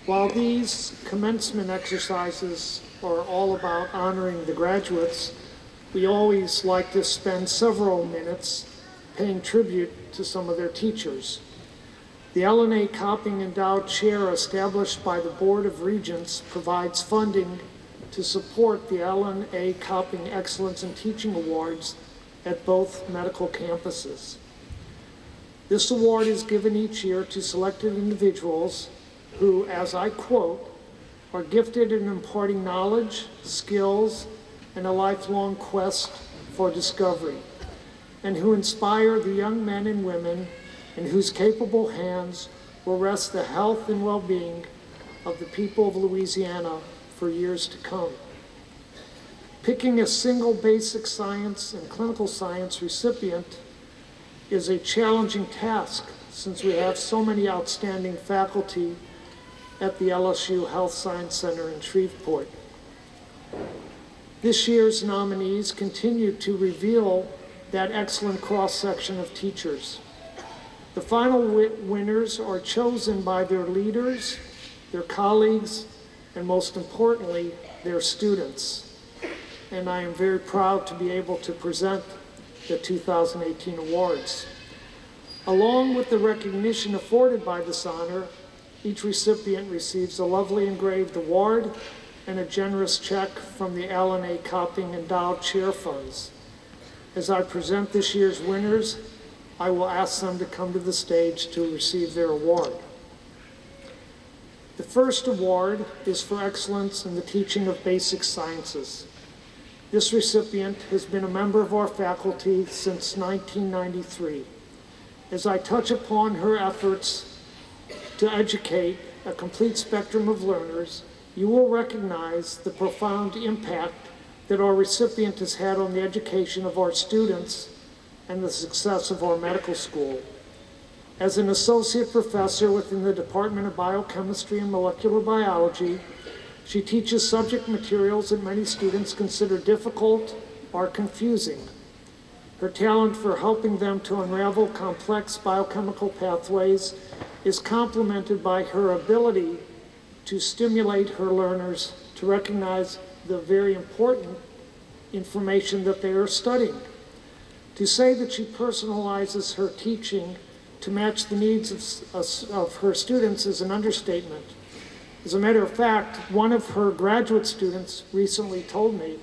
While these commencement exercises are all about honoring the graduates, we always like to spend several minutes paying tribute to some of their teachers. The LNA Copping Endowed Chair established by the Board of Regents provides funding to support the LNA Copping Excellence in Teaching Awards at both medical campuses. This award is given each year to selected individuals who, as I quote, are gifted in imparting knowledge, skills, and a lifelong quest for discovery, and who inspire the young men and women in whose capable hands will rest the health and well-being of the people of Louisiana for years to come. Picking a single basic science and clinical science recipient is a challenging task since we have so many outstanding faculty at the LSU Health Science Center in Shreveport. This year's nominees continue to reveal that excellent cross-section of teachers. The final winners are chosen by their leaders, their colleagues, and most importantly, their students. And I am very proud to be able to present the 2018 awards. Along with the recognition afforded by this honor, each recipient receives a lovely engraved award and a generous check from the LNA Copping Endowed Chair Funds. As I present this year's winners, I will ask them to come to the stage to receive their award. The first award is for excellence in the teaching of basic sciences. This recipient has been a member of our faculty since 1993. As I touch upon her efforts to educate a complete spectrum of learners, you will recognize the profound impact that our recipient has had on the education of our students and the success of our medical school. As an associate professor within the Department of Biochemistry and Molecular Biology, she teaches subject materials that many students consider difficult or confusing. Her talent for helping them to unravel complex biochemical pathways is complemented by her ability to stimulate her learners to recognize the very important information that they are studying. To say that she personalizes her teaching to match the needs of her students is an understatement. As a matter of fact, one of her graduate students recently told me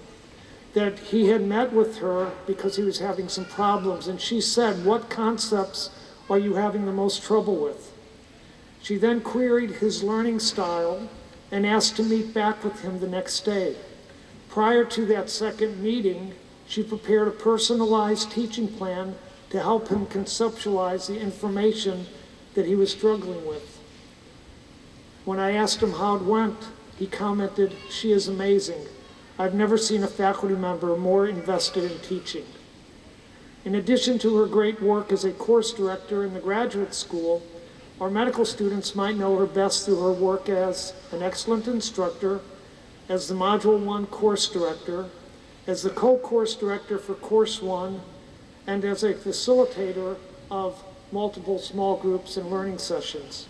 that he had met with her because he was having some problems, and she said, "What concepts are you having the most trouble with?" She then queried his learning style and asked to meet back with him the next day. Prior to that second meeting, she prepared a personalized teaching plan to help him conceptualize the information that he was struggling with. When I asked him how it went, he commented, "She is amazing. I've never seen a faculty member more invested in teaching." In addition to her great work as a course director in the graduate school, our medical students might know her best through her work as an excellent instructor, as the Module 1 course director, as the co-course director for Course 1, and as a facilitator of multiple small groups and learning sessions.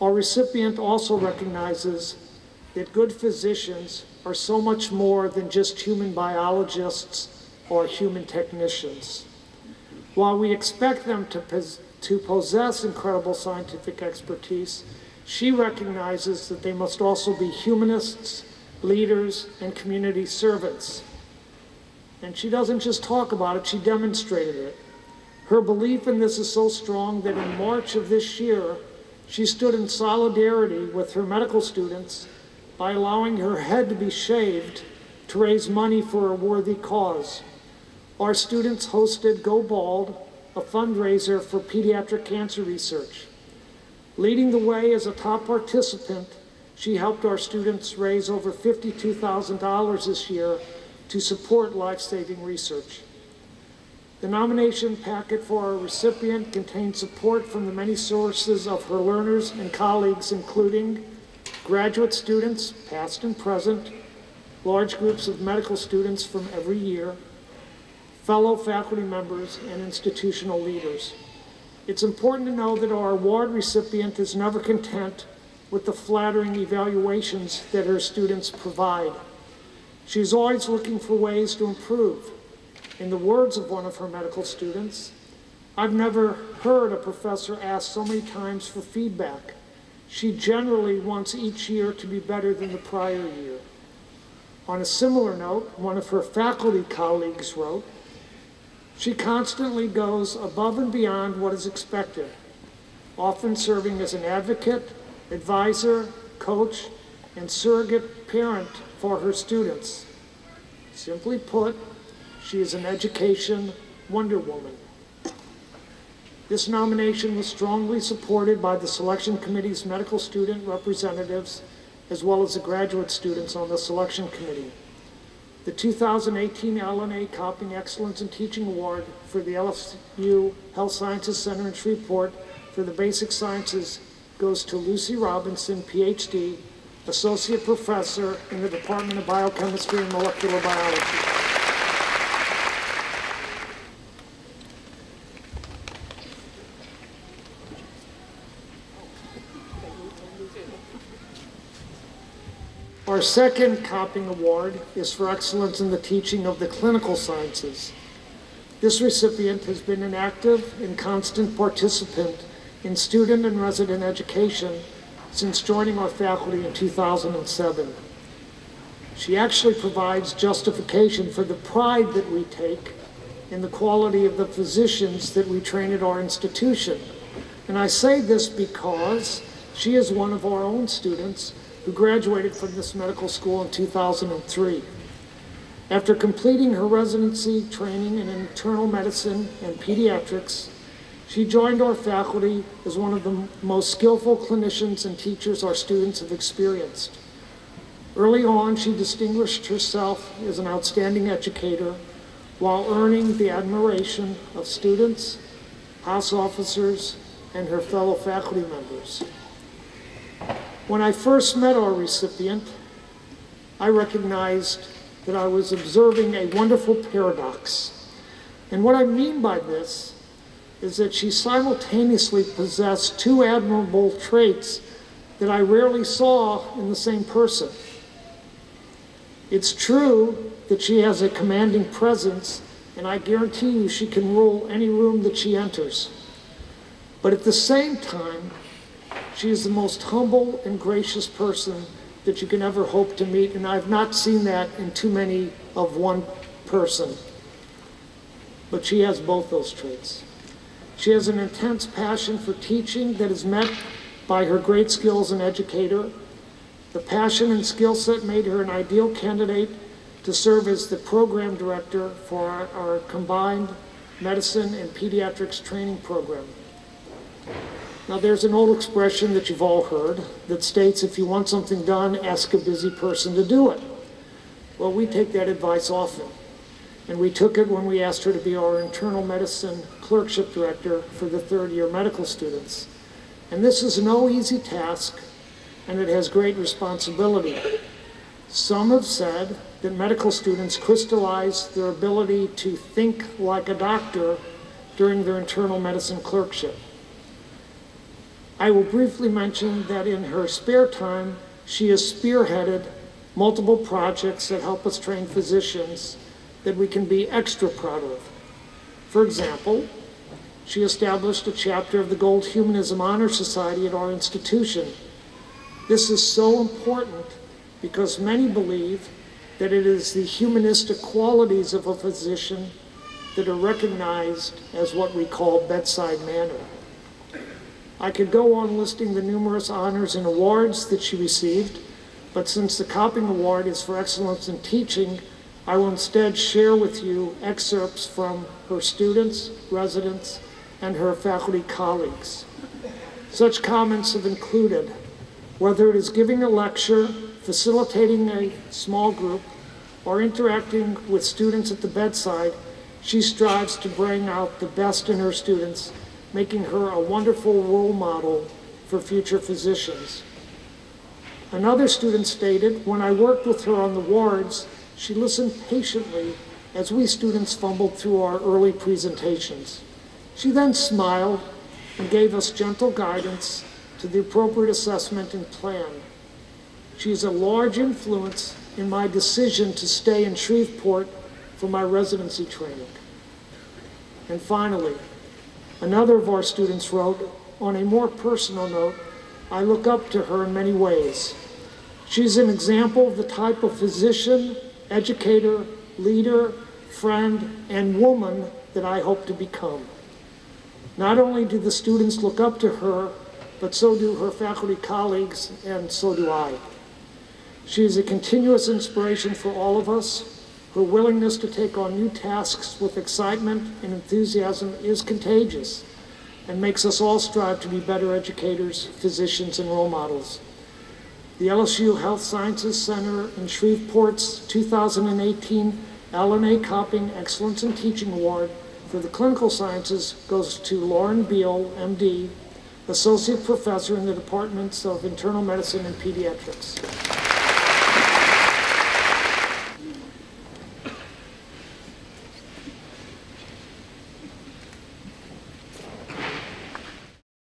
Our recipient also recognizes that good physicians are so much more than just human biologists or human technicians. While we expect them to possess incredible scientific expertise, she recognizes that they must also be humanists, leaders, and community servants. And she doesn't just talk about it, she demonstrated it. Her belief in this is so strong that in March of this year, she stood in solidarity with her medical students by allowing her head to be shaved to raise money for a worthy cause. Our students hosted Go Bald, a fundraiser for pediatric cancer research. Leading the way as a top participant, she helped our students raise over $52,000 this year to support life-saving research. The nomination packet for our recipient contains support from the many sources of her learners and colleagues, including graduate students, past and present, large groups of medical students from every year, fellow faculty members, and institutional leaders. It's important to know that our award recipient is never content with the flattering evaluations that her students provide. She's always looking for ways to improve. In the words of one of her medical students, "I've never heard a professor ask so many times for feedback. She generally wants each year to be better than the prior year." On a similar note, one of her faculty colleagues wrote, "She constantly goes above and beyond what is expected, often serving as an advocate, advisor, coach, and surrogate parent for her students. Simply put, she is an education Wonder Woman." This nomination was strongly supported by the selection committee's medical student representatives, as well as the graduate students on the selection committee. The 2018 LNA Copying Excellence in Teaching Award for the LSU Health Sciences Center in Shreveport for the Basic Sciences goes to Lucy Robinson, PhD, Associate Professor in the Department of Biochemistry and Molecular Biology. Our second Copying Award is for excellence in the teaching of the clinical sciences. This recipient has been an active and constant participant in student and resident education since joining our faculty in 2007. She actually provides justification for the pride that we take in the quality of the physicians that we train at our institution. And I say this because she is one of our own students who graduated from this medical school in 2003. After completing her residency training in internal medicine and pediatrics, she joined our faculty as one of the most skillful clinicians and teachers our students have experienced. Early on, she distinguished herself as an outstanding educator while earning the admiration of students, house officers, and her fellow faculty members. When I first met our recipient, I recognized that I was observing a wonderful paradox. And what I mean by this is that she simultaneously possessed two admirable traits that I rarely saw in the same person. It's true that she has a commanding presence, and I guarantee you she can rule any room that she enters. But at the same time, she is the most humble and gracious person that you can ever hope to meet, and I've not seen that in too many of one person. But she has both those traits. She has an intense passion for teaching that is met by her great skills as an educator. The passion and skill set made her an ideal candidate to serve as the program director for our combined medicine and pediatrics training program. Now, there's an old expression that you've all heard that states, if you want something done, ask a busy person to do it. Well, we take that advice often, and we took it when we asked her to be our internal medicine clerkship director for the third-year medical students. And this is no easy task, and it has great responsibility. Some have said that medical students crystallize their ability to think like a doctor during their internal medicine clerkship. I will briefly mention that in her spare time, she has spearheaded multiple projects that help us train physicians that we can be extra proud of. For example, she established a chapter of the Gold Humanism Honor Society at our institution. This is so important because many believe that it is the humanistic qualities of a physician that are recognized as what we call bedside manner. I could go on listing the numerous honors and awards that she received, but since the Copying Award is for excellence in teaching, I will instead share with you excerpts from her students, residents, and her faculty colleagues. Such comments have included, whether it is giving a lecture, facilitating a small group, or interacting with students at the bedside, she strives to bring out the best in her students, making her a wonderful role model for future physicians. Another student stated, when I worked with her on the wards, she listened patiently as we students fumbled through our early presentations. She then smiled and gave us gentle guidance to the appropriate assessment and plan. She is a large influence in my decision to stay in Shreveport for my residency training. And finally, another of our students wrote, on a more personal note, I look up to her in many ways. She's an example of the type of physician, educator, leader, friend, and woman that I hope to become. Not only do the students look up to her, but so do her faculty colleagues, and so do I. She is a continuous inspiration for all of us. Her willingness to take on new tasks with excitement and enthusiasm is contagious and makes us all strive to be better educators, physicians, and role models. The LSU Health Sciences Center in Shreveport's 2018 Alan A. Copping Excellence in Teaching Award for the Clinical Sciences goes to Lauren Beal, MD, Associate Professor in the Departments of Internal Medicine and Pediatrics.